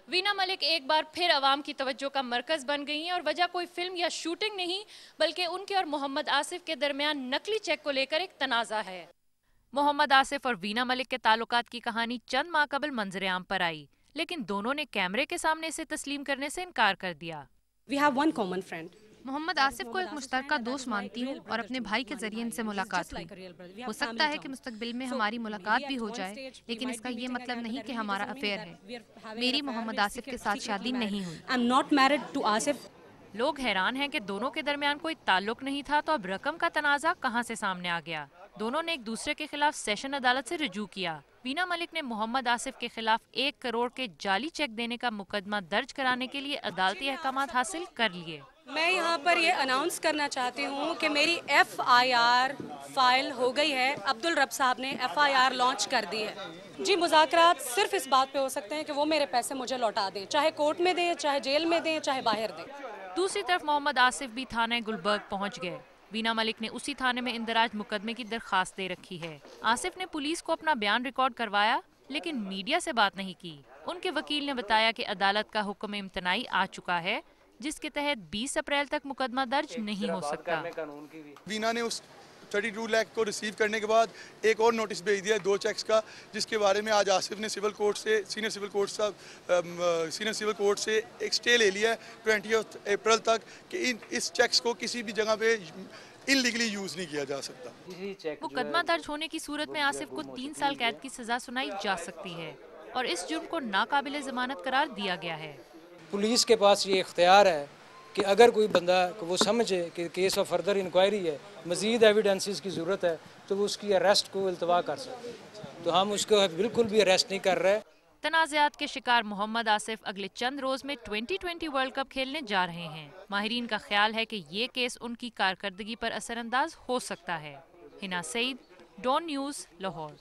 वीना मलिक एक बार फिर अवाम की तवज्जो का मरकज बन गई हैं और वजह कोई फिल्म या शूटिंग नहीं बल्कि उनके और मोहम्मद आसिफ के दरमियान नकली चेक को लेकर एक तनाज़ा है। मोहम्मद आसिफ और वीना मलिक के ताल्लुकात की कहानी चंद माह कबल मंजरे आम पर आई, लेकिन दोनों ने कैमरे के सामने इसे तस्लीम करने से इनकार कर दिया। We have one common friend. Mohammad Asif को एक मुश्तरका दोस्त मानती हूँ और अपने भाई के जरिए इनसे मुलाकात हुई। हो सकता है कि मुस्तकबिल में हमारी मुलाकात भी हो जाए, लेकिन इसका ये मतलब नहीं कि हमारा अफेयर है। मेरी मोहम्मद आसिफ के साथ शादी नहीं हुई। I'm not married to Asif. लोग हैरान हैं कि दोनों के दरमियान कोई ताल्लुक नहीं था, तो अब रकम का तनाज़ा कहां से सामने आ गया। दोनों ने एक दूसरे के खिलाफ सेशन अदालत से रुजू किया। वीना मलिक ने मोहम्मद आसिफ के खिलाफ 1 करोड़ के जाली चेक देने का मुकदमा दर्ज कराने के लिए अदालती अहकामात हासिल कर लिए। मैं यहाँ पर ये अनाउंस करना चाहती हूँ कि मेरी FIR फाइल हो गई है। अब्दुल रब साहब ने FIR लॉन्च कर दी है। जी, मुज़ाकरात सिर्फ इस बात पे हो सकते हैं कि वो मेरे पैसे मुझे लौटा दें, चाहे कोर्ट में दें, चाहे जेल में दें, चाहे बाहर दें। दूसरी तरफ मोहम्मद आसिफ भी थाने गुलबर्ग पहुंच गए। वीना मलिक ने उसी थाने में इंदराज मुकदमे की दरखास्त दे रखी है। आसिफ ने पुलिस को अपना बयान रिकॉर्ड करवाया, लेकिन मीडिया से बात नहीं की। उनके वकील ने बताया कि अदालत का हुक्म इम्तनाई आ चुका है, जिसके तहत 20 अप्रैल तक मुकदमा दर्ज नहीं हो सकता। वीना ने उस 32 लाख को रिसीव करने के बाद एक और नोटिस भेज दिया 2 चेक्स का, जिसके बारे में आज आसिफ ने सीनियर सिविल कोर्ट से एक स्टे ले लिया है 20 अप्रैल तक कि इस चेक्स को किसी भी जगह पे इनलीगली यूज नहीं किया जा सकता। मुकदमा दर्ज होने की सूरत में आसिफ को 3 साल कैद की सजा सुनाई जा सकती है और इस जुर्म को नाकाबिले जमानत करार दिया गया है। पुलिस के पास ये इख्तियार है कि अगर कोई बंदा को वो समझे कि केस ऑफ फर्दर इंक्वायरी है, मज़ीद एविडेंसेस की ज़रूरत है, तो वो उसकी अरेस्ट को इल्तवा कर सकते हैं। तो हम उसको बिल्कुल भी अरेस्ट नहीं कर रहे। तनाज़ात के शिकार मोहम्मद आसिफ अगले चंद रोज में 2020 वर्ल्ड कप खेलने जा रहे हैं। माहिरीन का ख्याल है कि ये केस उनकी कारकर्दगी पर असरअंदाज हो सकता है। Hina Saeed, Dawn News, Lahore.